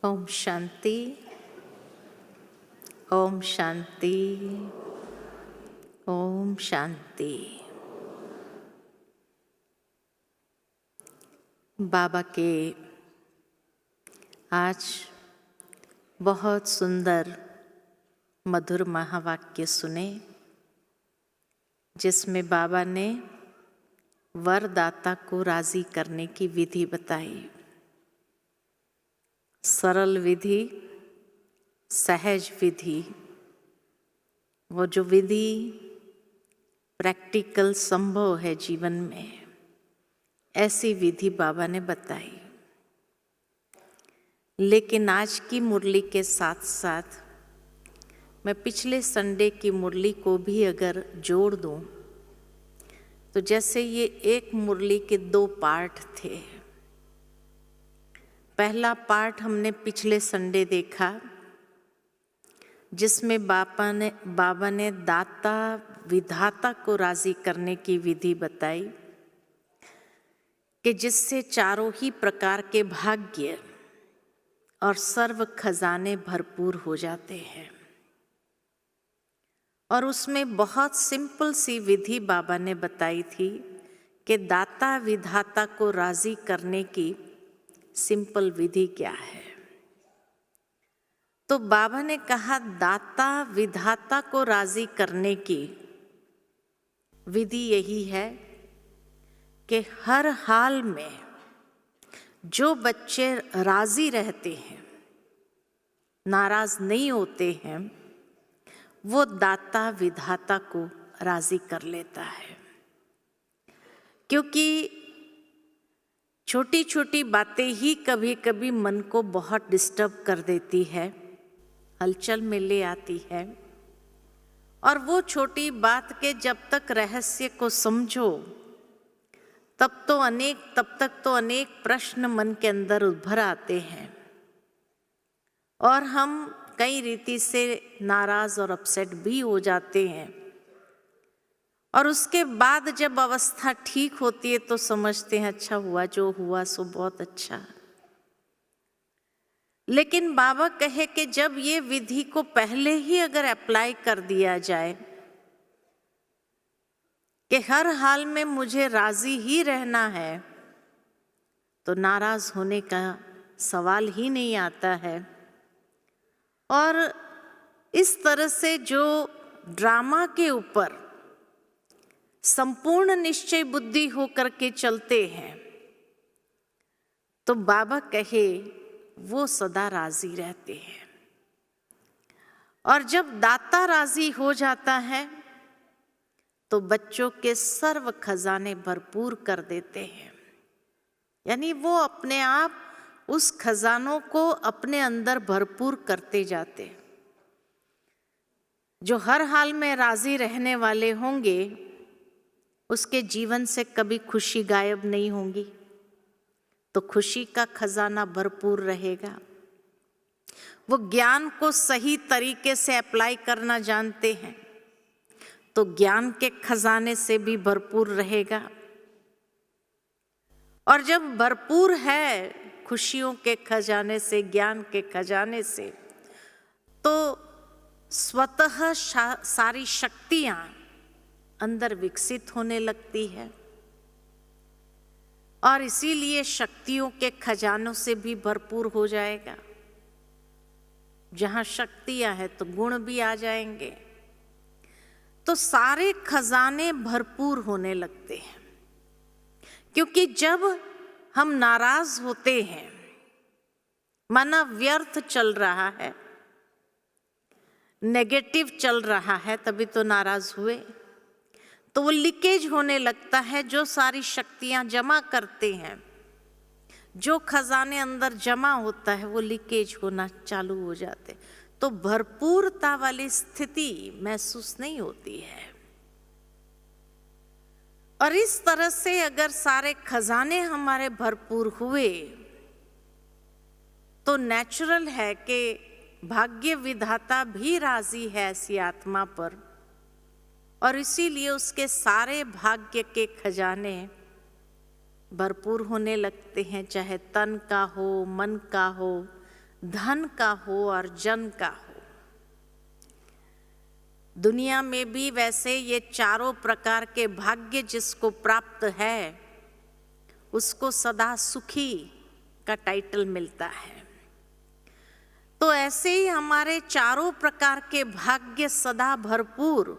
ओम शांति, ओम शांति, ओम शांति। बाबा के आज बहुत सुंदर मधुर महावाक्य सुने, जिसमें बाबा ने वरदाता को राजी करने की विधि बताई। सरल विधि, सहज विधि, वो जो विधि प्रैक्टिकल संभव है जीवन में, ऐसी विधि बाबा ने बताई। लेकिन आज की मुरली के साथ साथ मैं पिछले संडे की मुरली को भी अगर जोड़ दूं, तो जैसे ये एक मुरली के दो पार्ट थे। पहला पार्ट हमने पिछले संडे देखा, जिसमें बाबा ने दाता विधाता को राजी करने की विधि बताई कि जिससे चारों ही प्रकार के भाग्य और सर्व खजाने भरपूर हो जाते हैं। और उसमें बहुत सिंपल सी विधि बाबा ने बताई थी कि दाता विधाता को राजी करने की सिंपल विधि क्या है। तो बाबा ने कहा दाता विधाता को राजी करने की विधि यही है कि हर हाल में जो बच्चे राजी रहते हैं, नाराज नहीं होते हैं, वो दाता विधाता को राजी कर लेता है। क्योंकि छोटी छोटी बातें ही कभी कभी मन को बहुत डिस्टर्ब कर देती है, हलचल में ले आती है। और वो छोटी बात के जब तक रहस्य को समझो तब तक तो अनेक प्रश्न मन के अंदर उभर आते हैं और हम कई रीति से नाराज और अपसेट भी हो जाते हैं। और उसके बाद जब अवस्था ठीक होती है तो समझते हैं अच्छा हुआ जो हुआ सो बहुत अच्छा। लेकिन बाबा कहे कि जब ये विधि को पहले ही अगर अप्लाई कर दिया जाए कि हर हाल में मुझे राजी ही रहना है, तो नाराज होने का सवाल ही नहीं आता है। और इस तरह से जो ड्रामा के ऊपर संपूर्ण निश्चय बुद्धि होकर के चलते हैं, तो बाबा कहे वो सदा राजी रहते हैं। और जब दाता राजी हो जाता है तो बच्चों के सर्व खजाने भरपूर कर देते हैं। यानी वो अपने आप उस खजानों को अपने अंदर भरपूर करते जाते हैं। जो हर हाल में राजी रहने वाले होंगे, उसके जीवन से कभी खुशी गायब नहीं होगी, तो खुशी का खजाना भरपूर रहेगा। वो ज्ञान को सही तरीके से अप्लाई करना जानते हैं, तो ज्ञान के खजाने से भी भरपूर रहेगा। और जब भरपूर है खुशियों के खजाने से, ज्ञान के खजाने से, तो स्वतः सारी शक्तियां अंदर विकसित होने लगती है। और इसीलिए शक्तियों के खजानों से भी भरपूर हो जाएगा। जहां शक्तियां हैं तो गुण भी आ जाएंगे, तो सारे खजाने भरपूर होने लगते हैं। क्योंकि जब हम नाराज होते हैं, माना व्यर्थ चल रहा है, नेगेटिव चल रहा है, तभी तो नाराज हुए, तो वो लीकेज होने लगता है। जो सारी शक्तियां जमा करते हैं, जो खजाने अंदर जमा होता है, वो लीकेज होना चालू हो जाते, तो भरपूरता वाली स्थिति महसूस नहीं होती है। और इस तरह से अगर सारे खजाने हमारे भरपूर हुए, तो नेचुरल है कि भाग्य विधाता भी राजी है ऐसी आत्मा पर। और इसीलिए उसके सारे भाग्य के खजाने भरपूर होने लगते हैं, चाहे तन का हो, मन का हो, धन का हो और जन का हो। दुनिया में भी वैसे ये चारों प्रकार के भाग्य जिसको प्राप्त है उसको सदा सुखी का टाइटल मिलता है। तो ऐसे ही हमारे चारों प्रकार के भाग्य सदा भरपूर,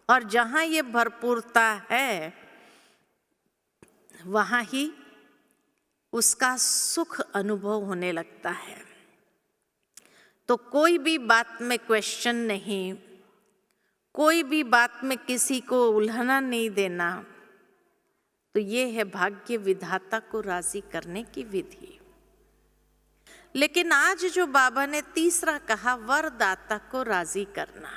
और जहां ये भरपूरता है वहां ही उसका सुख अनुभव होने लगता है। तो कोई भी बात में क्वेश्चन नहीं, कोई भी बात में किसी को उल्झना नहीं देना, तो ये है भाग्य विधाता को राजी करने की विधि। लेकिन आज जो बाबा ने तीसरा कहा, वरदाता को राजी करना,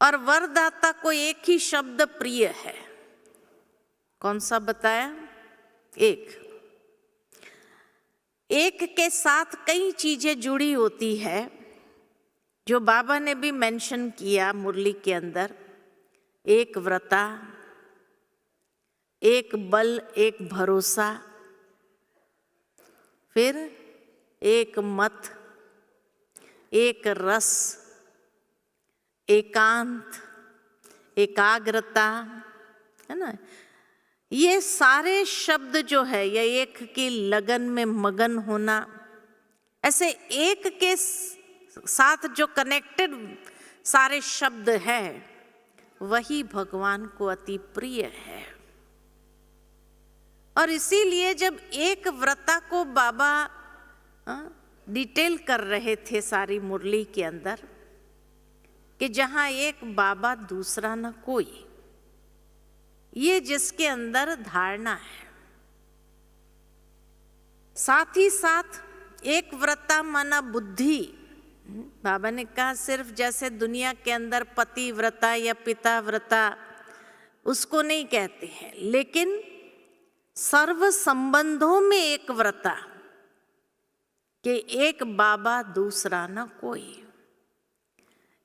और वरदाता को एक ही शब्द प्रिय है। कौन सा बताया? एक के साथ कई चीजें जुड़ी होती है, जो बाबा ने भी मेंशन किया मुरली के अंदर। एक व्रता, एक बल, एक भरोसा, फिर एक मत, एक रस, एकांत, एकाग्रता, है ना। ये सारे शब्द जो है, ये एक की लगन में मगन होना, ऐसे एक के साथ जो कनेक्टेड सारे शब्द है, वही भगवान को अति प्रिय है। और इसीलिए जब एक व्रता को बाबा डिटेल कर रहे थे सारी मुरली के अंदर, कि जहां एक बाबा दूसरा न कोई, ये जिसके अंदर धारणा है। साथ ही साथ एक व्रता माना बुद्धि। बाबा ने कहा सिर्फ जैसे दुनिया के अंदर पति व्रता या पिता व्रता उसको नहीं कहते हैं, लेकिन सर्व संबंधों में एक व्रता, कि एक बाबा दूसरा न कोई,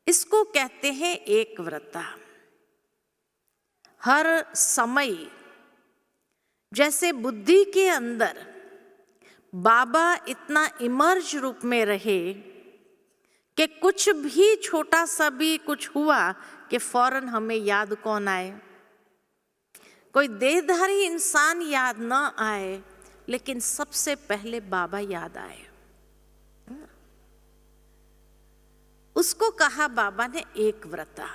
इसको कहते हैं एक व्रता। हर समय जैसे बुद्धि के अंदर बाबा इतना इमर्ज रूप में रहे कि कुछ भी छोटा सा भी कुछ हुआ कि फौरन हमें याद कौन आए। कोई देहधारी इंसान याद न आए, लेकिन सबसे पहले बाबा याद आए। उसको कहा बाबा ने एक व्रता।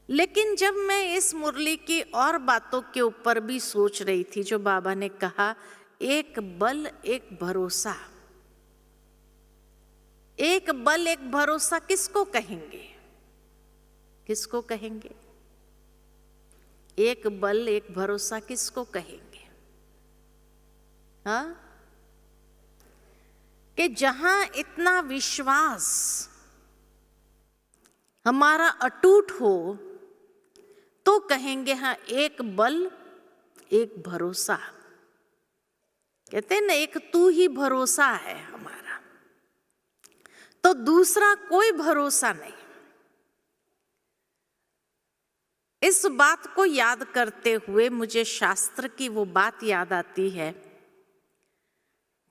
लेकिन जब मैं इस मुरली की और बातों के ऊपर भी सोच रही थी, जो बाबा ने कहा एक बल एक भरोसा, एक बल एक भरोसा किसको कहेंगे? किसको कहेंगे? एक बल एक भरोसा किसको कहेंगे? हाँ, कि जहां इतना विश्वास हमारा अटूट हो तो कहेंगे हाँ एक बल एक भरोसा। कहते हैं ना, एक तू ही भरोसा है हमारा, तो दूसरा कोई भरोसा नहीं। इस बात को याद करते हुए मुझे शास्त्र की वो बात याद आती है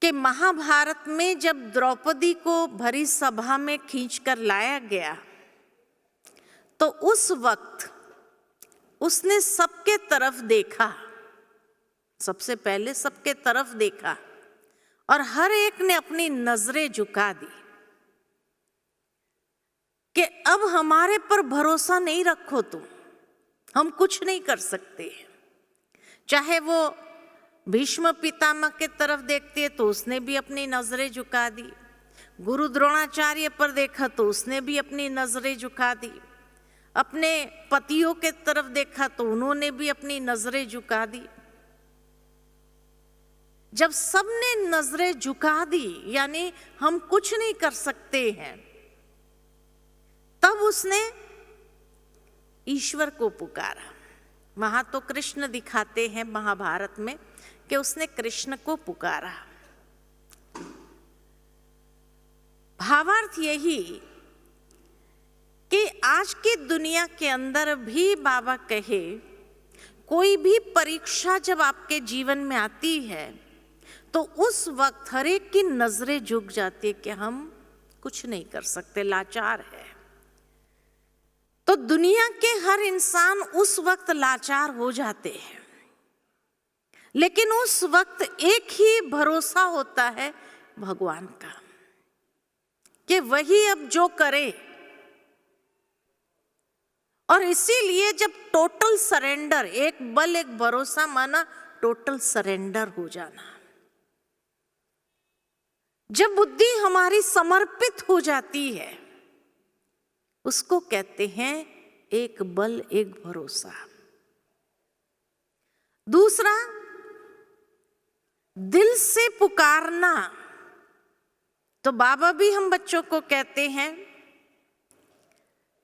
कि महाभारत में जब द्रौपदी को भरी सभा में खींचकर लाया गया, तो उस वक्त उसने सबके तरफ देखा, सबसे पहले सबके तरफ देखा, और हर एक ने अपनी नजरें झुका दी कि अब हमारे पर भरोसा नहीं रखो तुम, हम कुछ नहीं कर सकते। चाहे वो भीष्म पितामह के तरफ देखते तो उसने भी अपनी नजरें झुका दी, गुरु द्रोणाचार्य पर देखा तो उसने भी अपनी नजरें झुका दी, अपने पतियों के तरफ देखा तो उन्होंने भी अपनी नजरें झुका दी। जब सबने नजरें झुका दी, यानी हम कुछ नहीं कर सकते हैं, तब उसने ईश्वर को पुकारा। वहां तो कृष्ण दिखाते हैं महाभारत में कि उसने कृष्ण को पुकारा। भावार्थ यही कि आज की दुनिया के अंदर भी बाबा कहे कोई भी परीक्षा जब आपके जीवन में आती है तो उस वक्त हर एक की नजरें झुक जाती है कि हम कुछ नहीं कर सकते, लाचार है। तो दुनिया के हर इंसान उस वक्त लाचार हो जाते हैं, लेकिन उस वक्त एक ही भरोसा होता है भगवान का कि वही अब जो करे। और इसीलिए जब टोटल सरेंडर, एक बल एक भरोसा माना टोटल सरेंडर हो जाना, जब बुद्धि हमारी समर्पित हो जाती है उसको कहते हैं एक बल एक भरोसा। दूसरा, दिल से पुकारना। तो बाबा भी हम बच्चों को कहते हैं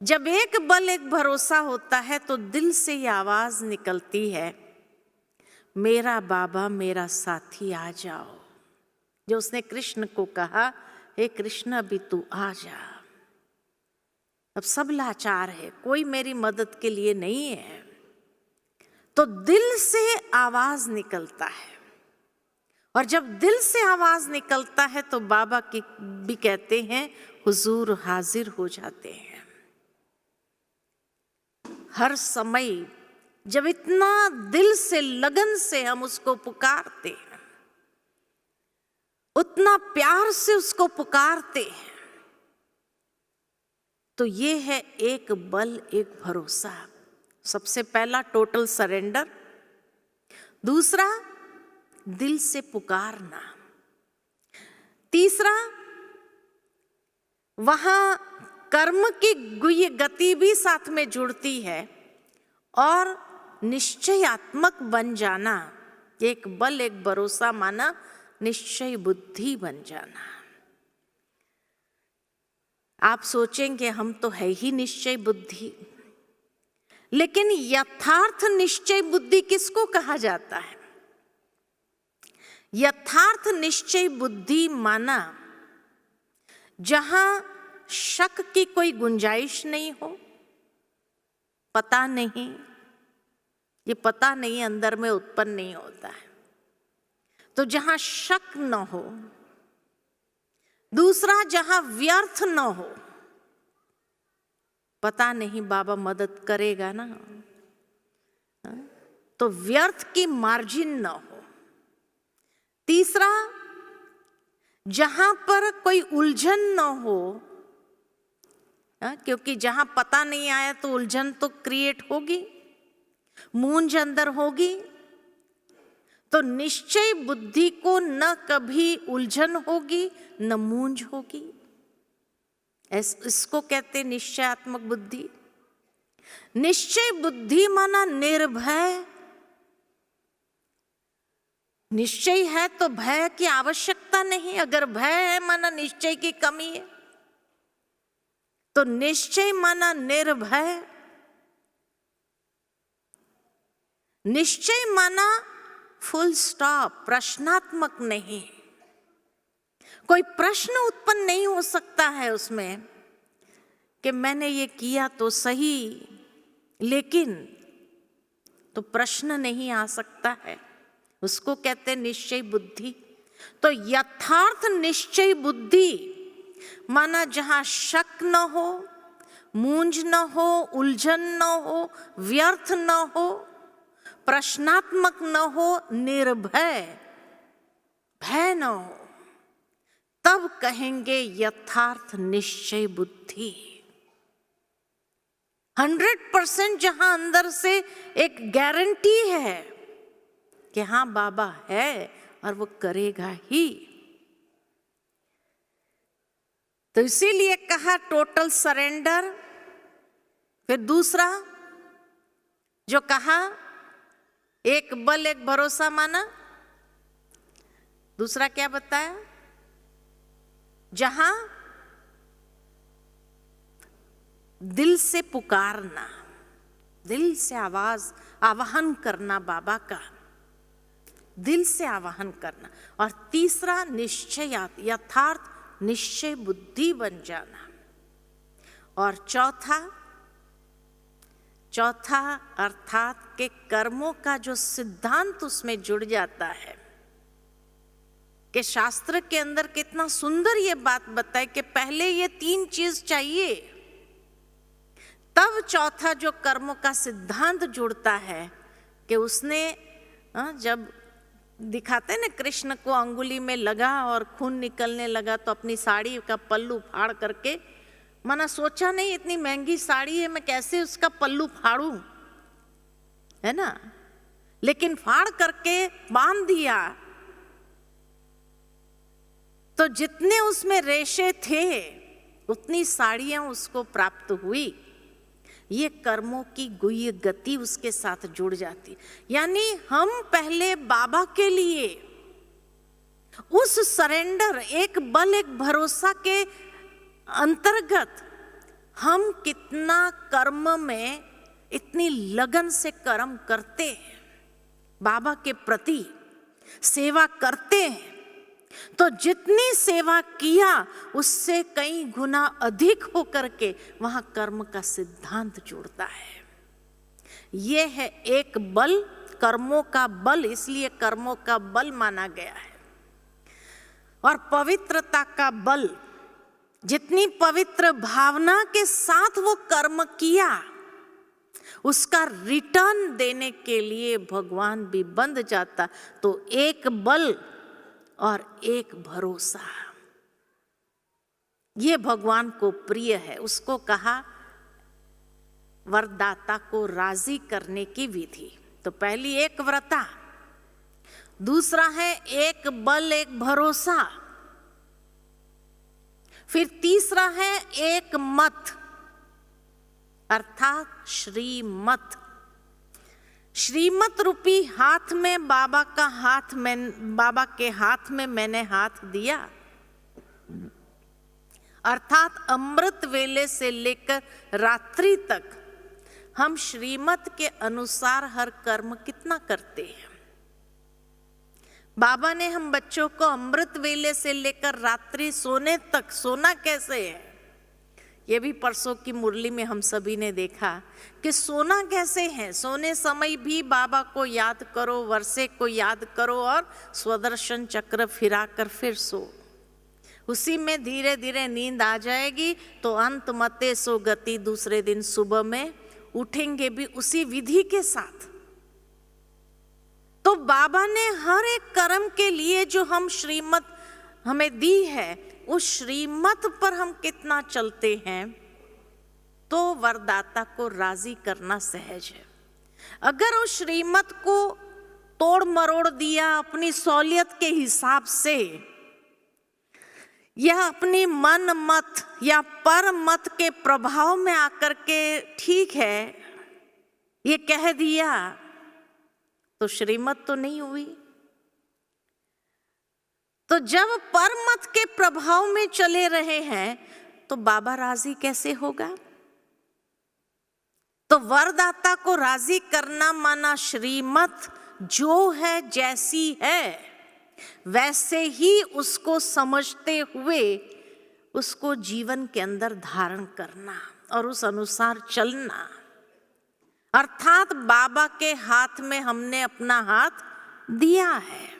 जब एक बल एक भरोसा होता है तो दिल से ये आवाज निकलती है, मेरा बाबा मेरा साथी आ जाओ। जो उसने कृष्ण को कहा, हे कृष्ण अभी तू आ जा, अब सब लाचार है, कोई मेरी मदद के लिए नहीं है। तो दिल से आवाज निकलता है, और जब दिल से आवाज निकलता है तो बाबा की भी कहते हैं हुजूर हाजिर हो जाते हैं। हर समय जब इतना दिल से लगन से हम उसको पुकारते हैं, उतना प्यार से उसको पुकारते हैं, तो ये है एक बल एक भरोसा। सबसे पहला टोटल सरेंडर, दूसरा दिल से पुकारना, तीसरा वहां कर्म की गुह्य गति भी साथ में जुड़ती है, और निश्चयात्मक बन जाना, एक बल एक भरोसा माना निश्चय बुद्धि बन जाना। आप सोचेंगे हम तो है ही निश्चय बुद्धि, लेकिन यथार्थ निश्चय बुद्धि किसको कहा जाता है? यथार्थ निश्चय बुद्धि माना जहां शक की कोई गुंजाइश नहीं हो, पता नहीं, ये पता नहीं अंदर में उत्पन्न नहीं होता है, तो जहां शक न हो। दूसरा, जहां व्यर्थ न हो, पता नहीं बाबा मदद करेगा ना, तो व्यर्थ की मार्जिन न हो। तीसरा, जहां पर कोई उलझन न हो, क्योंकि जहां पता नहीं आया तो उलझन तो क्रिएट होगी, मूंझ अंदर होगी। तो निश्चय बुद्धि को न कभी उलझन होगी न मूंझ होगी, इसको कहते निश्चयात्मक बुद्धि। निश्चय बुद्धि माना निर्भय। निश्चय है तो भय की आवश्यकता नहीं, अगर भय है माना निश्चय की कमी है। तो निश्चय माना निर्भय, निश्चय माना फुल स्टॉप, प्रश्नात्मक नहीं, कोई प्रश्न उत्पन्न नहीं हो सकता है उसमें कि मैंने ये किया तो सही, लेकिन तो प्रश्न नहीं आ सकता है, उसको कहते हैं निश्चय बुद्धि। तो यथार्थ निश्चय बुद्धि माना जहां शक न हो, मूंझ न हो, उलझन न हो, व्यर्थ न हो, प्रश्नात्मक न हो, निर्भय, भय न हो, तब कहेंगे यथार्थ निश्चय बुद्धि। 100% जहां अंदर से एक गारंटी है कि हाँ बाबा है और वो करेगा ही। तो इसीलिए कहा टोटल सरेंडर। फिर दूसरा जो कहा एक बल एक भरोसा माना, दूसरा क्या बताया? जहां दिल से पुकारना, दिल से आवाज आवाहन करना बाबा का, दिल से आवाहन करना। और तीसरा निश्चय, यथार्थ निश्चय बुद्धि बन जाना। और चौथा अर्थात के कर्मों का जो सिद्धांत उसमें जुड़ जाता है, कि शास्त्र के अंदर कितना सुंदर ये बात बताए कि पहले ये 3 चीज चाहिए, तब चौथा जो कर्मों का सिद्धांत जुड़ता है कि उसने जब दिखाते ना कृष्ण को अंगुली में लगा और खून निकलने लगा तो अपनी साड़ी का पल्लू फाड़ करके, माना सोचा नहीं इतनी महंगी साड़ी है मैं कैसे उसका पल्लू फाड़ूं, है ना, लेकिन फाड़ करके बांध दिया तो जितने उसमें रेशे थे उतनी साड़ियां उसको प्राप्त हुई। ये कर्मों की गुह्य गति उसके साथ जुड़ जाती। यानी हम पहले बाबा के लिए उस सरेंडर, एक बल एक भरोसा के अंतर्गत हम कितना कर्म में इतनी लगन से कर्म करते हैं, बाबा के प्रति सेवा करते हैं, तो जितनी सेवा किया उससे कई गुना अधिक होकर के वहां कर्म का सिद्धांत जुड़ता है। यह है एक बल, कर्मों का बल, इसलिए कर्मों का बल माना गया है। और पवित्रता का बल, जितनी पवित्र भावना के साथ वो कर्म किया उसका रिटर्न देने के लिए भगवान भी बंध जाता। तो एक बल और एक भरोसा, ये भगवान को प्रिय है। उसको कहा वरदाता को राजी करने की विधि। तो पहली एक व्रता, दूसरा है एक बल एक भरोसा, फिर तीसरा है एक मत अर्थात श्रीमत। श्रीमत रूपी हाथ में बाबा के हाथ में मैंने हाथ दिया, अर्थात अमृत वेले से लेकर रात्रि तक हम श्रीमत के अनुसार हर कर्म कितना करते हैं। बाबा ने हम बच्चों को अमृत वेले से लेकर रात्रि सोने तक, सोना कैसे है ये भी परसों की मुरली में हम सभी ने देखा कि सोना कैसे है। सोने समय भी बाबा को याद करो, वर्षे को याद करो और स्वदर्शन चक्र फिराकर फिर सो। उसी में धीरे धीरे नींद आ जाएगी तो अंत मते सो गति, दूसरे दिन सुबह में उठेंगे भी उसी विधि के साथ। तो बाबा ने हर एक कर्म के लिए जो हम श्रीमत हमें दी है, उस श्रीमत पर हम कितना चलते हैं तो वरदाता को राजी करना सहज है। अगर उस श्रीमत को तोड़ मरोड़ दिया अपनी सहूलियत के हिसाब से, या अपनी मन मत या पर मत के प्रभाव में आकर के ठीक है ये कह दिया, तो श्रीमत तो नहीं हुई। तो जब परमत के प्रभाव में चले रहे हैं तो बाबा राजी कैसे होगा। तो वरदाता को राजी करना माना श्रीमत जो है जैसी है वैसे ही उसको समझते हुए उसको जीवन के अंदर धारण करना और उस अनुसार चलना। अर्थात बाबा के हाथ में हमने अपना हाथ दिया है।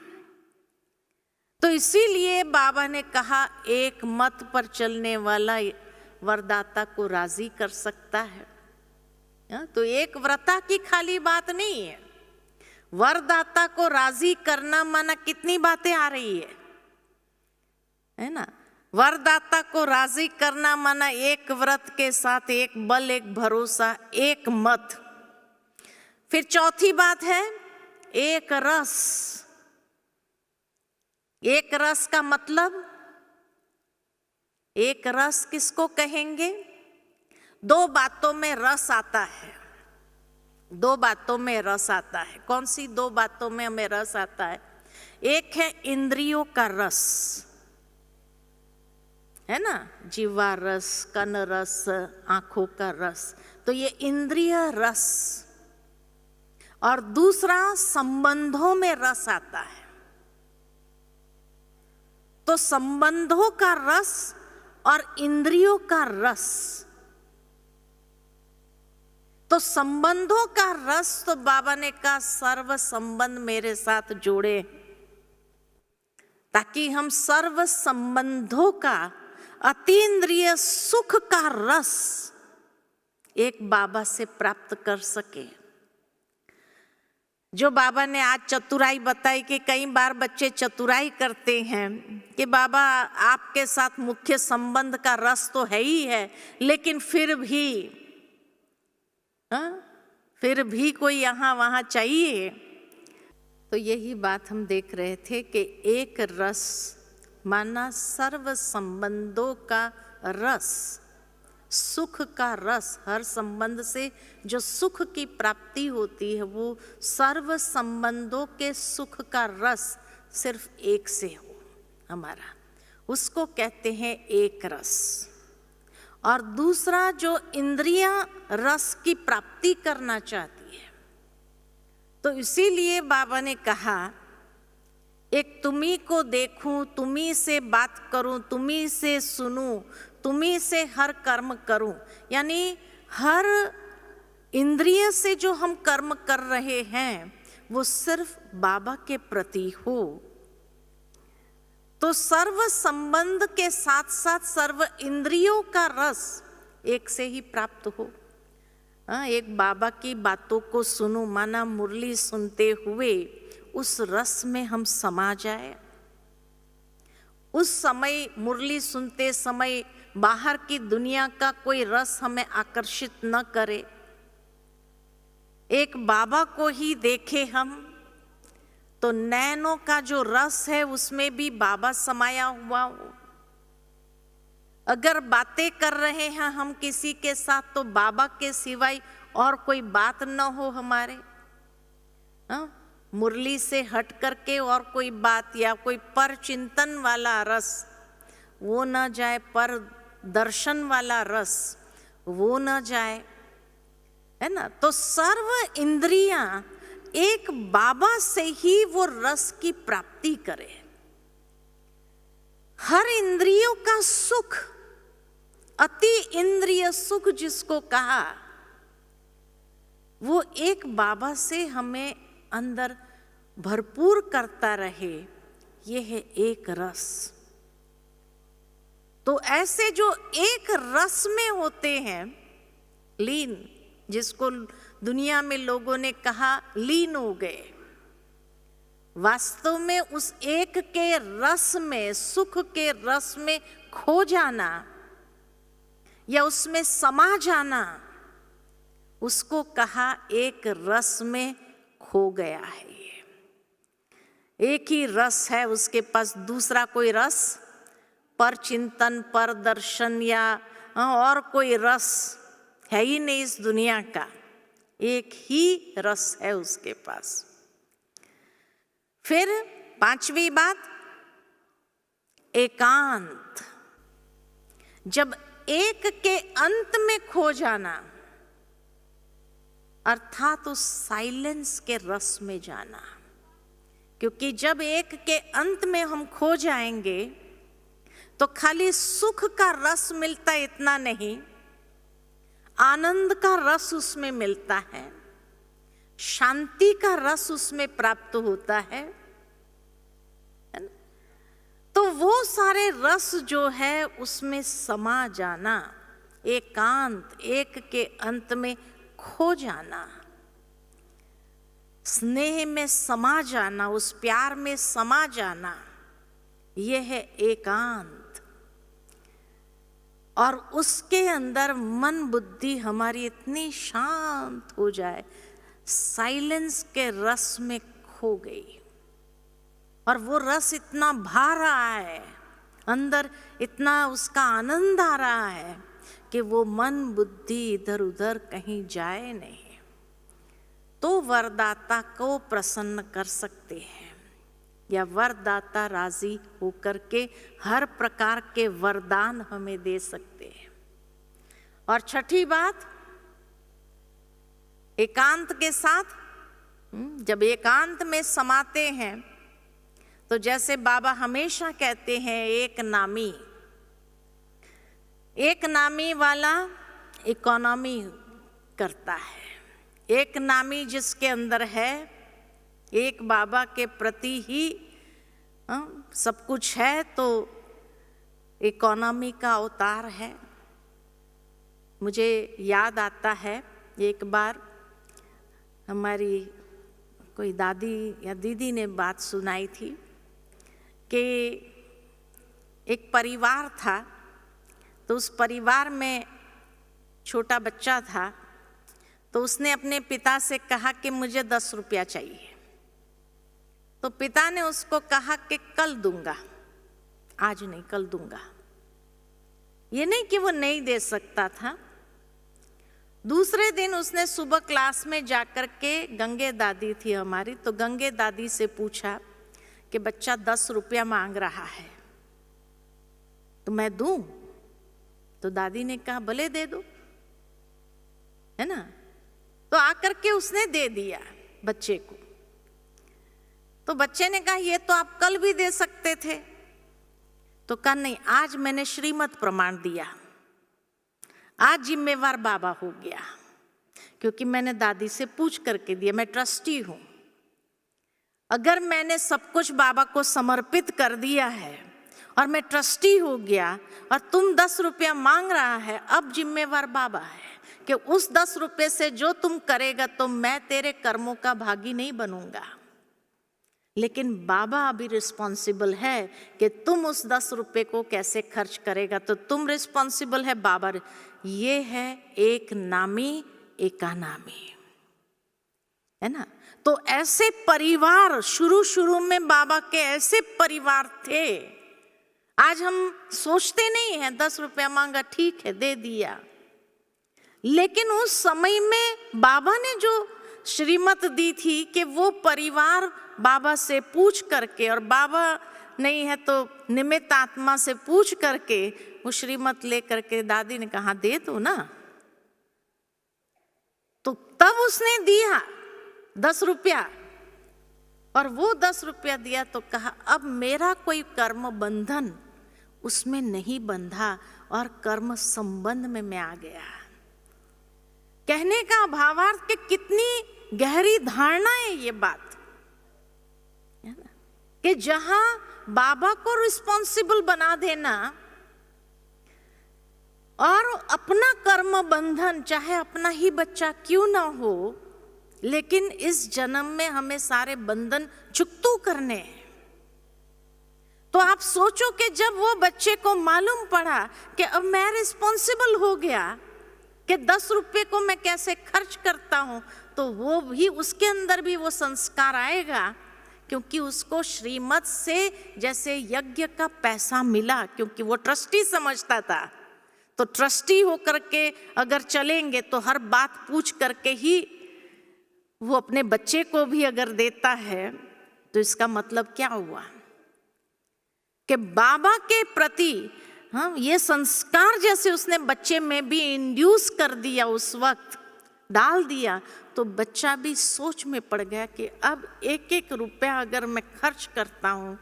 तो इसीलिए बाबा ने कहा एक मत पर चलने वाला वरदाता को राजी कर सकता है। तो एक व्रता की खाली बात नहीं है, वरदाता को राजी करना माना कितनी बातें आ रही है ना। वरदाता को राजी करना माना एक व्रत के साथ एक बल एक भरोसा एक मत। फिर चौथी बात है एक रस। एक रस का मतलब, एक रस किसको कहेंगे? 2 बातों में रस आता है, 2 बातों में रस आता है। कौन सी 2 बातों में हमें रस आता है? एक है इंद्रियों का रस, है ना, जीवा रस, कन रस, आंखों का रस, तो ये इंद्रिय रस। और दूसरा संबंधों में रस आता है। तो संबंधों का रस और इंद्रियों का रस, तो संबंधों का रस, तो बाबा ने कहा सर्व संबंध मेरे साथ जोड़े, ताकि हम सर्व संबंधों का अतीन्द्रिय सुख का रस एक बाबा से प्राप्त कर सके। जो बाबा ने आज चतुराई बताई कि कई बार बच्चे चतुराई करते हैं कि बाबा आपके साथ मुख्य संबंध का रस तो है ही है, लेकिन फिर भी कोई यहाँ वहाँ चाहिए। तो यही बात हम देख रहे थे कि एक रस माना सर्व संबंधों का रस, सुख का रस। हर संबंध से जो सुख की प्राप्ति होती है वो सर्व संबंधों के सुख का रस सिर्फ एक से हो हमारा, उसको कहते हैं एक रस। और दूसरा जो इंद्रियां रस की प्राप्ति करना चाहती है, तो इसीलिए बाबा ने कहा एक तुम्ही को देखूं, तुम्ही से बात करूं, तुम्ही से सुनूं, तुम्ही से हर कर्म करूं। यानी हर इंद्रिय से जो हम कर्म कर रहे हैं वो सिर्फ बाबा के प्रति हो। तो सर्व संबंध के साथ साथ सर्व इंद्रियों का रस एक से ही प्राप्त हो। एक बाबा की बातों को सुनो, माना मुरली सुनते हुए उस रस में हम समा जाए। उस समय मुरली सुनते समय बाहर की दुनिया का कोई रस हमें आकर्षित न करे, एक बाबा को ही देखे हम, तो नैनों का जो रस है उसमें भी बाबा समाया हुआ हो। अगर बातें कर रहे हैं हम किसी के साथ, तो बाबा के सिवाय और कोई बात न हो हमारे। मुरली से हट करके और कोई बात या कोई पर चिंतन वाला रस वो न जाए, पर दर्शन वाला रस वो न जाए, है ना। तो सर्व इंद्रियां एक बाबा से ही वो रस की प्राप्ति करे। हर इंद्रियों का सुख, अति इंद्रिय सुख जिसको कहा, वो एक बाबा से हमें अंदर भरपूर करता रहे, ये है एक रस। तो ऐसे जो एक रस में होते हैं लीन, जिसको दुनिया में लोगों ने कहा लीन हो गए, वास्तव में उस एक के रस में, सुख के रस में खो जाना या उसमें समा जाना, उसको कहा एक रस में खो गया है। ये एक ही रस है, उसके पास दूसरा कोई रस, पर चिंतन, पर दर्शन या और कोई रस है ही नहीं इस दुनिया का। एक ही रस है उसके पास। फिर पांचवी बात, एकांत। जब एक के अंत में खो जाना, अर्थात उस साइलेंस के रस में जाना। क्योंकि जब एक के अंत में हम खो जाएंगे तो खाली सुख का रस मिलता इतना नहीं, आनंद का रस उसमें मिलता है, शांति का रस उसमें प्राप्त होता है। तो वो सारे रस जो है उसमें समा जाना, एकांत, एक के अंत में खो जाना, स्नेह में समा जाना, उस प्यार में समा जाना, यह है एकांत। और उसके अंदर मन बुद्धि हमारी इतनी शांत हो जाए, साइलेंस के रस में खो गई, और वो रस इतना भा रहा है अंदर, इतना उसका आनंद आ रहा है कि वो मन बुद्धि इधर उधर कहीं जाए नहीं। तो वरदाता को प्रसन्न कर सकते हैं, या वरदाता राजी होकर के हर प्रकार के वरदान हमें दे सकते हैं। और छठी बात, एकांत के साथ जब एकांत में समाते हैं, तो जैसे बाबा हमेशा कहते हैं, एक नामी वाला इकोनॉमी करता है। एक नामी जिसके अंदर है, एक बाबा के प्रति ही सब कुछ है, तो इकोनॉमी का अवतार है। मुझे याद आता है एक बार हमारी कोई दादी या दीदी ने बात सुनाई थी कि एक परिवार था, तो उस परिवार में छोटा बच्चा था, तो उसने अपने पिता से कहा कि मुझे 10 रुपया चाहिए। तो पिता ने उसको कहा कि कल दूंगा, आज नहीं, कल दूंगा। ये नहीं कि वो नहीं दे सकता था। दूसरे दिन उसने सुबह क्लास में जाकर के, गंगे दादी थी हमारी, तो गंगे दादी से पूछा कि बच्चा 10 रुपया मांग रहा है, तो मैं दूं? तो दादी ने कहा भले दे दो, है ना। तो आकर के उसने दे दिया बच्चे को। तो बच्चे ने कहा ये तो आप कल भी दे सकते थे। तो कहा नहीं, आज मैंने श्रीमत प्रमाण दिया, आज जिम्मेवार बाबा हो गया, क्योंकि मैंने दादी से पूछ करके दिया, मैं ट्रस्टी हूं। अगर मैंने सब कुछ बाबा को समर्पित कर दिया है और मैं ट्रस्टी हो गया और तुम 10 रुपया मांग रहा है, अब जिम्मेवार बाबा है कि उस 10 रुपये से जो तुम करेगा तो मैं तेरे कर्मों का भागी नहीं बनूंगा, लेकिन बाबा अभी रिस्पॉन्सिबल है कि तुम उस 10 रुपये को कैसे खर्च करेगा, तो तुम रिस्पॉन्सिबल है, बाबा। ये है एक नामी एकानामी, है ना। तो ऐसे परिवार शुरू में बाबा के ऐसे परिवार थे। आज हम सोचते नहीं हैं, 10 रुपया मांगा, ठीक है दे दिया, लेकिन उस समय में बाबा ने जो श्रीमत दी थी कि वो परिवार बाबा से पूछ करके, और बाबा नहीं है तो निमित्त आत्मा से पूछ करके वो श्रीमत लेकर के दादी ने कहा दे दो ना, तो तब उसने दिया 10 रुपया, और वो 10 रुपया दिया तो कहा अब मेरा कोई कर्म बंधन उसमें नहीं बंधा और कर्म संबंध में मैं आ गया। कहने का भावार्थ कि कितनी गहरी धारणा है ये बात, है ना, कि जहां बाबा को रिस्पॉन्सिबल बना देना और अपना कर्म बंधन, चाहे अपना ही बच्चा क्यों ना हो, लेकिन इस जन्म में हमें सारे बंधन चुकतू करने हैं। तो आप सोचो कि जब वो बच्चे को मालूम पड़ा कि अब मैं रिस्पॉन्सिबल हो गया कि 10 रुपये को मैं कैसे खर्च करता हूं, तो वो भी, उसके अंदर भी वो संस्कार आएगा, क्योंकि उसको श्रीमत से जैसे यज्ञ का पैसा मिला, क्योंकि वो ट्रस्टी समझता था। तो ट्रस्टी होकर के अगर चलेंगे तो हर बात पूछ करके ही वो अपने बच्चे को भी अगर देता है, तो इसका मतलब क्या हुआ कि बाबा के प्रति ये संस्कार जैसे उसने बच्चे में भी इंड्यूस कर दिया, उस वक्त डाल दिया, तो बच्चा भी सोच में पड़ गया कि अब 1-1 रुपया अगर मैं खर्च करता हूं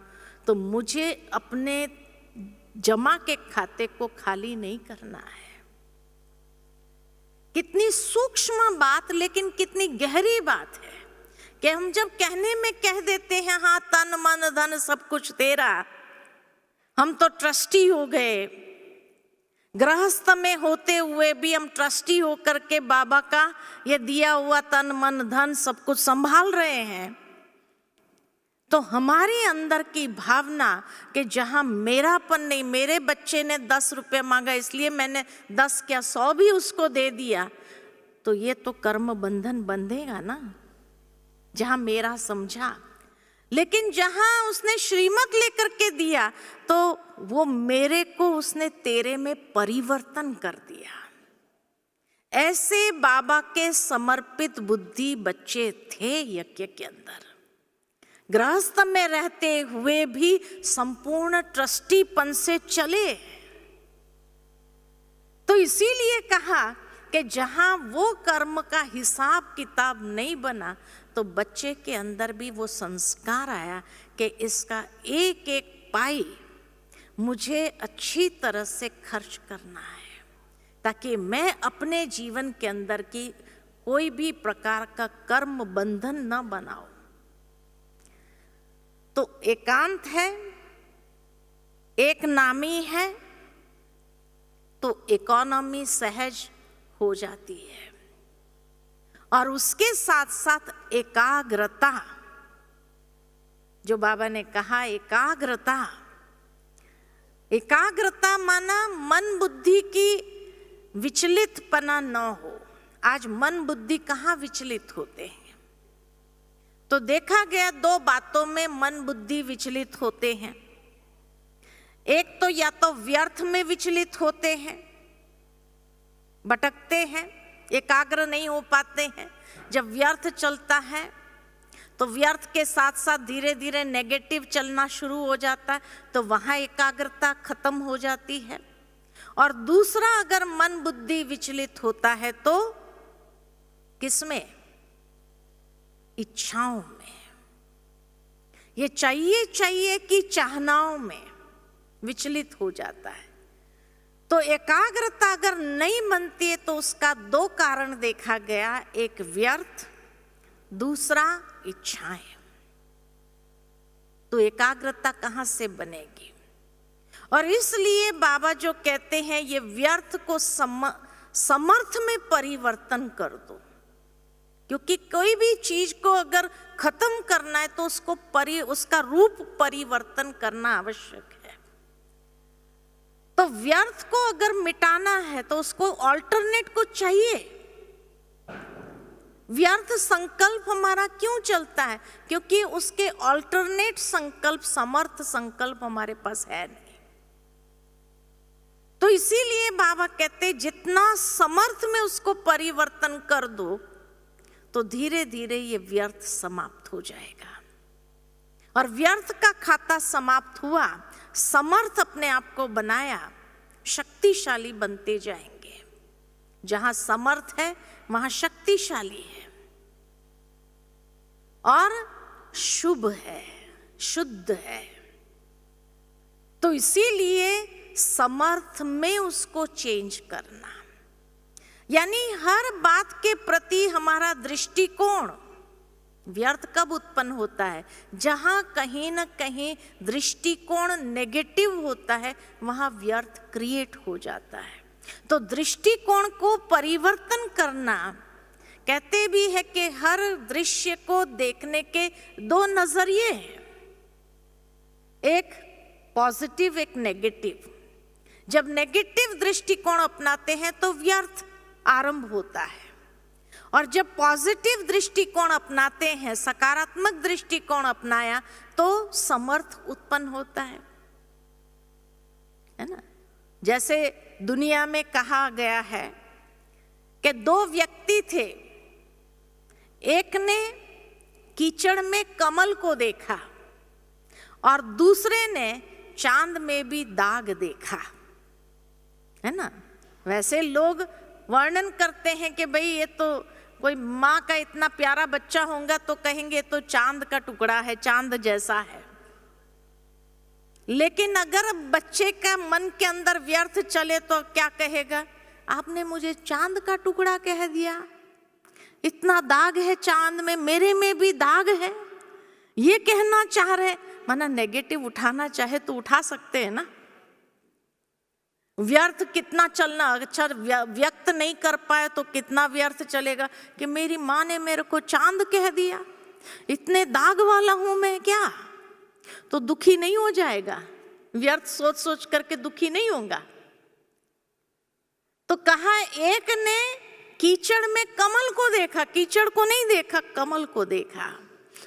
तो मुझे अपने जमा के खाते को खाली नहीं करना है। कितनी सूक्ष्म बात, लेकिन कितनी गहरी बात है कि हम जब कहने में कह देते हैं हाँ तन मन धन सब कुछ तेरा, हम तो ट्रस्टी हो गए, गृहस्थ में होते हुए भी हम ट्रस्टी होकर के बाबा का ये दिया हुआ तन मन धन सब कुछ संभाल रहे हैं, तो हमारे अंदर की भावना कि जहां मेरापन नहीं, मेरे बच्चे ने 10 रुपये मांगा इसलिए मैंने 10 क्या 100 भी उसको दे दिया, तो ये तो कर्म बंधन बंधेगा ना, जहां मेरा समझा। लेकिन जहां उसने श्रीमत लेकर के दिया तो वो मेरे को उसने तेरे में परिवर्तन कर दिया। ऐसे बाबा के समर्पित बुद्धि बच्चे थे यज्ञ के अंदर, गृहस्थ में रहते हुए भी संपूर्ण ट्रस्टीपन से चले। तो इसीलिए कहा कि जहां वो कर्म का हिसाब किताब नहीं बना, तो बच्चे के अंदर भी वो संस्कार आया कि इसका 1-1 पाई मुझे अच्छी तरह से खर्च करना है, ताकि मैं अपने जीवन के अंदर की कोई भी प्रकार का कर्म बंधन न बनाऊं। तो एकांत है, एक नामी है, तो इकोनॉमी सहज हो जाती है। और उसके साथ साथ एकाग्रता, जो बाबा ने कहा एकाग्रता, एकाग्रता माना मन बुद्धि की विचलितपना न हो। आज मन बुद्धि कहाँ विचलित होते हैं? तो देखा गया दो बातों में मन बुद्धि विचलित होते हैं। एक तो या तो व्यर्थ में विचलित होते हैं, भटकते हैं, एकाग्र नहीं हो पाते हैं। जब व्यर्थ चलता है तो व्यर्थ के साथ साथ धीरे धीरे नेगेटिव चलना शुरू हो जाता है, तो वहां एकाग्रता खत्म हो जाती है। और दूसरा, अगर मन बुद्धि विचलित होता है तो किसमें? इच्छाओं में, ये चाहिए चाहिए की चाहनाओं में विचलित हो जाता है। तो एकाग्रता अगर नहीं बनती है तो उसका दो कारण देखा गया, एक व्यर्थ, दूसरा इच्छाएं। तो एकाग्रता कहां से बनेगी? और इसलिए बाबा जो कहते हैं ये व्यर्थ को समर्थ में परिवर्तन कर दो, क्योंकि कोई भी चीज को अगर खत्म करना है तो उसका रूप परिवर्तन करना आवश्यक है। तो व्यर्थ को अगर मिटाना है तो उसको ऑल्टरनेट को चाहिए। व्यर्थ संकल्प हमारा क्यों चलता है? क्योंकि उसके ऑल्टरनेट संकल्प, समर्थ संकल्प हमारे पास है नहीं। तो इसीलिए बाबा कहते जितना समर्थ में उसको परिवर्तन कर दो तो धीरे धीरे ये व्यर्थ समाप्त हो जाएगा। और व्यर्थ का खाता समाप्त हुआ, समर्थ अपने आप को बनाया, शक्तिशाली बनते जाएंगे। जहां समर्थ है वहां शक्तिशाली है और शुभ है, शुद्ध है। तो इसीलिए समर्थ में उसको चेंज करना, यानी हर बात के प्रति हमारा दृष्टिकोण। व्यर्थ कब उत्पन्न होता है? जहां कहीं न कहीं दृष्टिकोण नेगेटिव होता है वहां व्यर्थ क्रिएट हो जाता है। तो दृष्टिकोण को परिवर्तन करना, कहते भी है कि हर दृश्य को देखने के दो नजरिए हैं, एक पॉजिटिव, एक नेगेटिव। जब नेगेटिव दृष्टिकोण अपनाते हैं तो व्यर्थ आरंभ होता है, और जब पॉजिटिव दृष्टिकोण अपनाते हैं, सकारात्मक दृष्टिकोण अपनाया, तो समर्थ उत्पन्न होता है ना। जैसे दुनिया में कहा गया है कि दो व्यक्ति थे, एक ने कीचड़ में कमल को देखा और दूसरे ने चांद में भी दाग देखा, है ना। वैसे लोग वर्णन करते हैं कि भाई ये तो कोई माँ का इतना प्यारा बच्चा होगा तो कहेंगे तो चांद का टुकड़ा है, चांद जैसा है। लेकिन अगर बच्चे का मन के अंदर व्यर्थ चले तो क्या कहेगा? आपने मुझे चांद का टुकड़ा कह दिया, इतना दाग है चांद में, मेरे में भी दाग है, ये कहना चाह रहे। माना नेगेटिव उठाना चाहे तो उठा सकते हैं ना। व्यर्थ कितना चलना, अच्छा व्यक्त नहीं कर पाए तो कितना व्यर्थ चलेगा कि मेरी माँ ने मेरे को चांद कह दिया, इतने दाग वाला हूं मैं क्या? तो दुखी नहीं हो जाएगा? व्यर्थ सोच सोच करके दुखी नहीं होगा। तो कहा एक ने कीचड़ में कमल को देखा, कीचड़ को नहीं देखा, कमल को देखा,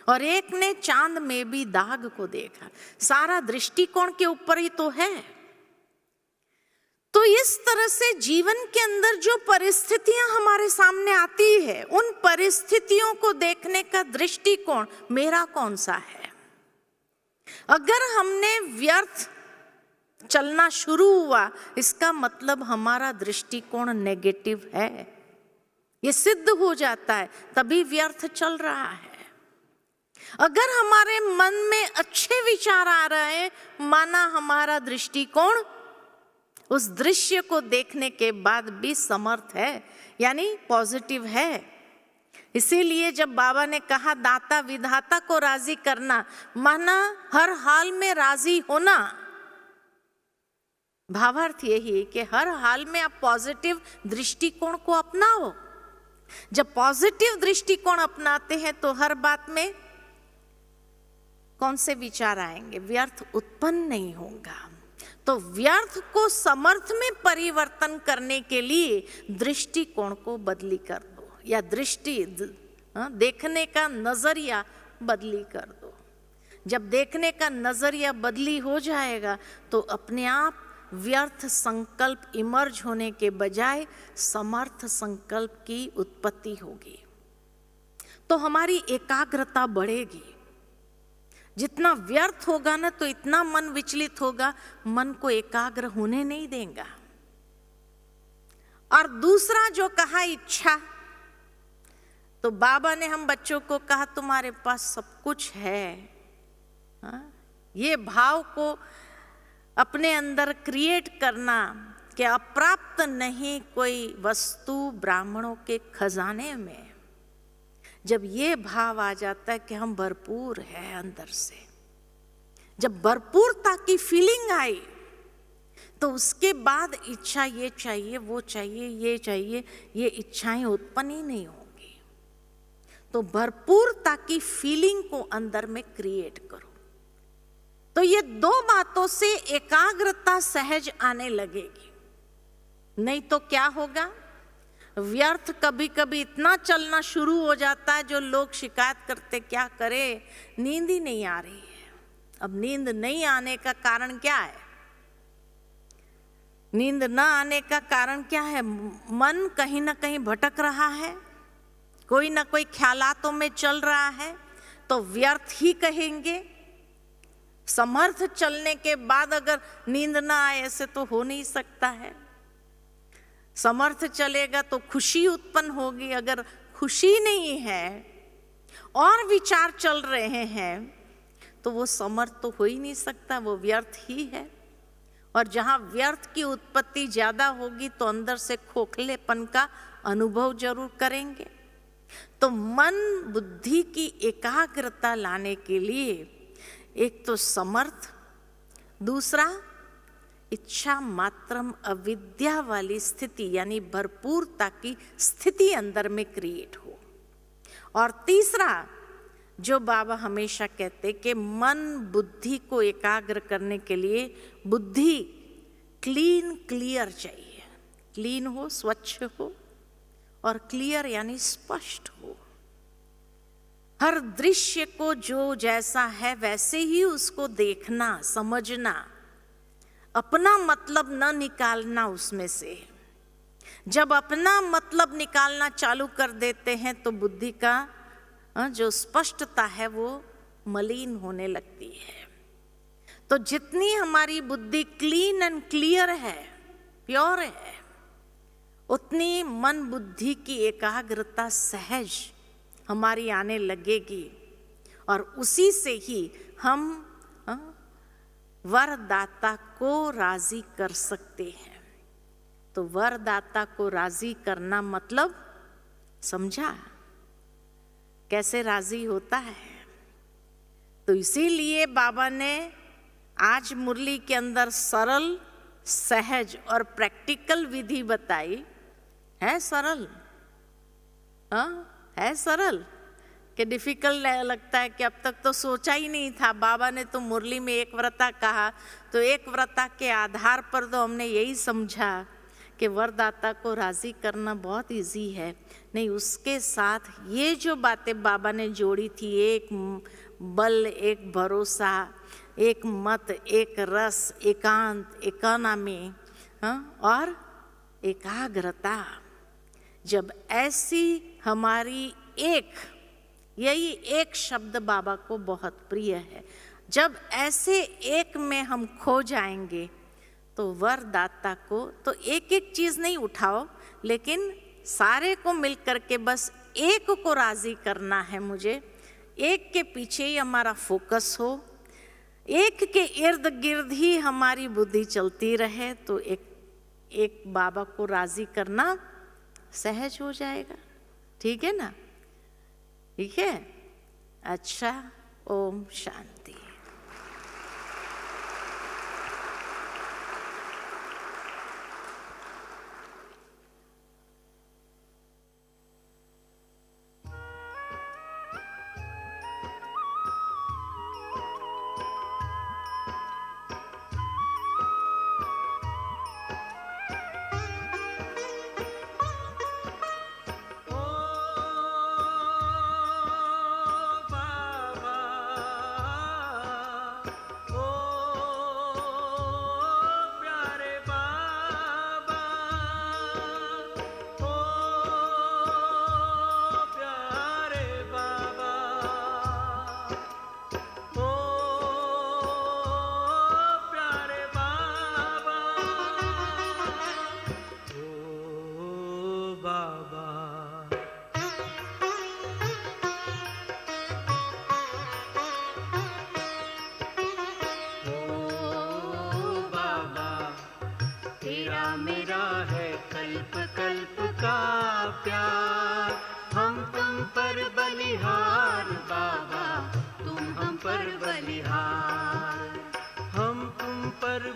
और एक ने चांद में भी दाग को देखा। सारा दृष्टिकोण के ऊपर ही तो है। तो इस तरह से जीवन के अंदर जो परिस्थितियां हमारे सामने आती है, उन परिस्थितियों को देखने का दृष्टिकोण मेरा कौन सा है? अगर हमने व्यर्थ चलना शुरू हुआ, इसका मतलब हमारा दृष्टिकोण नेगेटिव है, ये सिद्ध हो जाता है, तभी व्यर्थ चल रहा है। अगर हमारे मन में अच्छे विचार आ रहे हैं, माना हमारा दृष्टिकोण उस दृश्य को देखने के बाद भी समर्थ है, यानी पॉजिटिव है। इसीलिए जब बाबा ने कहा दाता विधाता को राजी करना, माना हर हाल में राजी होना। भावार्थ यही कि हर हाल में आप पॉजिटिव दृष्टिकोण को अपनाओ। जब पॉजिटिव दृष्टिकोण अपनाते हैं तो हर बात में कौन से विचार आएंगे? व्यर्थ उत्पन्न नहीं होगा। तो व्यर्थ को समर्थ में परिवर्तन करने के लिए दृष्टिकोण को बदली कर दो, या देखने का नजरिया बदली कर दो। जब देखने का नजरिया बदली हो जाएगा तो अपने आप व्यर्थ संकल्प इमर्ज होने के बजाय समर्थ संकल्प की उत्पत्ति होगी। तो हमारी एकाग्रता बढ़ेगी। जितना व्यर्थ होगा ना तो इतना मन विचलित होगा, मन को एकाग्र होने नहीं देगा। और दूसरा जो कहा इच्छा, तो बाबा ने हम बच्चों को कहा तुम्हारे पास सब कुछ है। ये भाव को अपने अंदर क्रिएट करना कि अप्राप्त नहीं कोई वस्तु ब्राह्मणों के खजाने में। जब ये भाव आ जाता है कि हम भरपूर है अंदर से, जब भरपूरता की फीलिंग आई, तो उसके बाद इच्छा ये चाहिए, वो चाहिए, ये चाहिए, ये इच्छाएं उत्पन्न ही नहीं होंगी। तो भरपूरता की फीलिंग को अंदर में क्रिएट करो। तो ये दो बातों से एकाग्रता सहज आने लगेगी। नहीं तो क्या होगा? व्यर्थ कभी कभी इतना चलना शुरू हो जाता है, जो लोग शिकायत करते क्या करे, नींद ही नहीं आ रही है। अब नींद नहीं आने का कारण क्या है? नींद न आने का कारण क्या है? मन कहीं ना कहीं भटक रहा है, कोई ना कोई ख्यालातों में चल रहा है, तो व्यर्थ ही कहेंगे। समर्थ चलने के बाद अगर नींद ना आए, ऐसे तो हो नहीं सकता है। समर्थ चलेगा तो खुशी उत्पन्न होगी। अगर खुशी नहीं है और विचार चल रहे हैं तो वो समर्थ तो हो ही नहीं सकता, वो व्यर्थ ही है। और जहाँ व्यर्थ की उत्पत्ति ज्यादा होगी तो अंदर से खोखलेपन का अनुभव जरूर करेंगे। तो मन बुद्धि की एकाग्रता लाने के लिए एक तो समर्थ, दूसरा इच्छा मात्रम अविद्या वाली स्थिति, यानी भरपूरता की स्थिति अंदर में क्रिएट हो। और तीसरा जो बाबा हमेशा कहते कि मन बुद्धि को एकाग्र करने के लिए बुद्धि क्लीन क्लियर चाहिए। क्लीन हो, स्वच्छ हो, और क्लियर यानी स्पष्ट हो। हर दृश्य को जो जैसा है वैसे ही उसको देखना, समझना, अपना मतलब न निकालना उसमें से। जब अपना मतलब निकालना चालू कर देते हैं तो बुद्धि का जो स्पष्टता है वो मलिन होने लगती है। तो जितनी हमारी बुद्धि क्लीन एंड क्लियर है, प्योर है, उतनी मन बुद्धि की एकाग्रता सहज हमारी आने लगेगी। और उसी से ही हम वरदाता को राजी कर सकते हैं। तो वरदाता को राजी करना मतलब समझा कैसे राजी होता है? तो इसीलिए बाबा ने आज मुरली के अंदर सरल, सहज और प्रैक्टिकल विधि बताई। है सरल? है सरल कि डिफिकल्ट लगता है कि अब तक तो सोचा ही नहीं था। बाबा ने तो मुरली में एक व्रता कहा, तो एक व्रता के आधार पर तो हमने यही समझा कि वरदाता को राजी करना बहुत इजी है। नहीं, उसके साथ ये जो बातें बाबा ने जोड़ी थी, एक बल, एक भरोसा, एक मत, एक रस, एकांत, इकोनॉमी और एकाग्रता। जब ऐसी हमारी यही एक शब्द बाबा को बहुत प्रिय है, जब ऐसे एक में हम खो जाएंगे तो वरदाता को तो एक एक चीज नहीं उठाओ, लेकिन सारे को मिलकर के बस एक को राजी करना है मुझे। एक के पीछे ही हमारा फोकस हो, एक के इर्द गिर्द ही हमारी बुद्धि चलती रहे, तो एक एक बाबा को राजी करना सहज हो जाएगा। ठीक है ना? ठीक है, अच्छा, ओम शांति।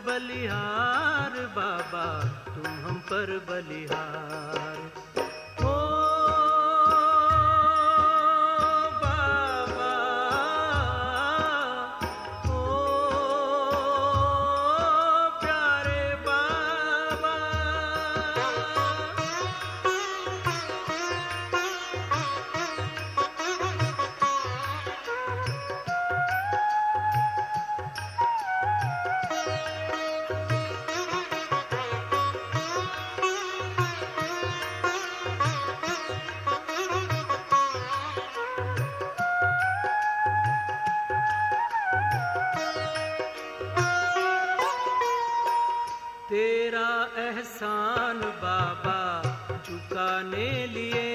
बलिहार बाबा, तुम हम पर बलिहार। ओ बाबा, ओ प्यारे बाबा। तेरा एहसान बाबा चुकाने लिए,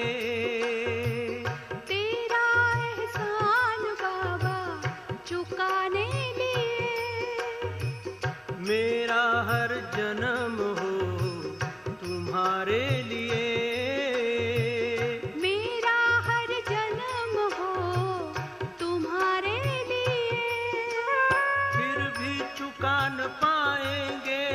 तेरा एहसान बाबा चुकाने लिए, मेरा हर जन्म हो तुम्हारे लिए, मेरा हर जन्म हो तुम्हारे लिए। फिर भी चुका न पाएंगे,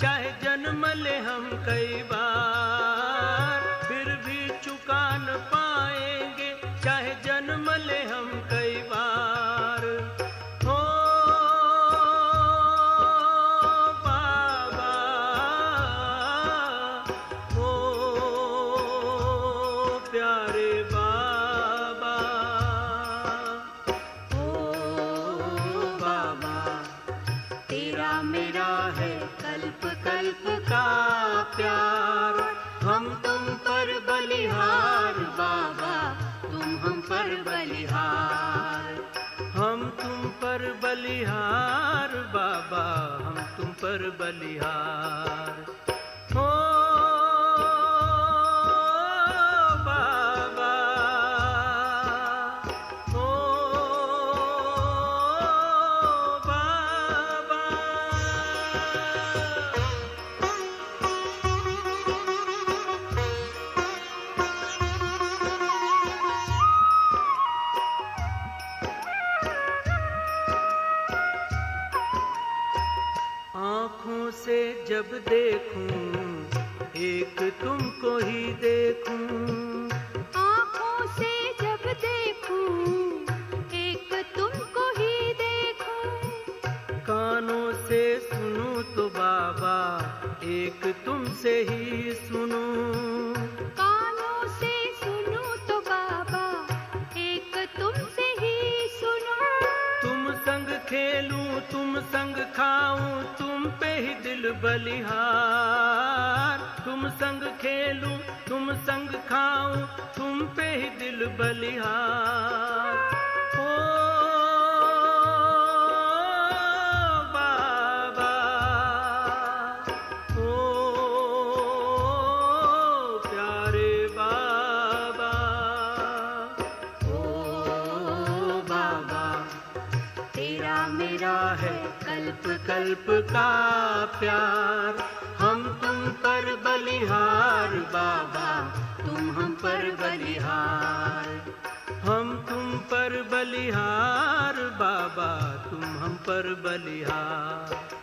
चाहे जन्म ले हम कई बार, फिर भी चुका न पाएंगे, चाहे जन्म ले हम कई बार। हो बाबा, हो प्यारे बाबा, हो बाबा, तेरा मेरा है कल्प कल्प का प्यार। हम तुम पर बलिहार बाबा, तुम हम पर बलिहार। हम तुम पर बलिहार बाबा, हम तुम पर बलिहार। हो बाबा, हो बाबा। आँखों से जब देखूं एक तुमको ही देखूं, आँखों से जब देखूं एक तुमको ही देखूं, कानों से सुनूं तो बाबा एक तुमसे ही सुनूं, कानों से सुनूं तो बाबा एक तुमसे ही सुनूं। तुम संग खेलूं, तुम संग खाऊं, तुम पे ही दिल बलिहार। तुम संग खेलूं, तुम संग खाऊं, तुम पे ही दिल बलिहार। ओ बाबा, ओ प्यारे बाबा, ओ बाबा, मेरा है कल्प कल्प का प्यार। हम तुम पर बलिहार बाबा, तुम हम पर बलिहार। हम तुम पर बलिहार बाबा, तुम हम पर बलिहार।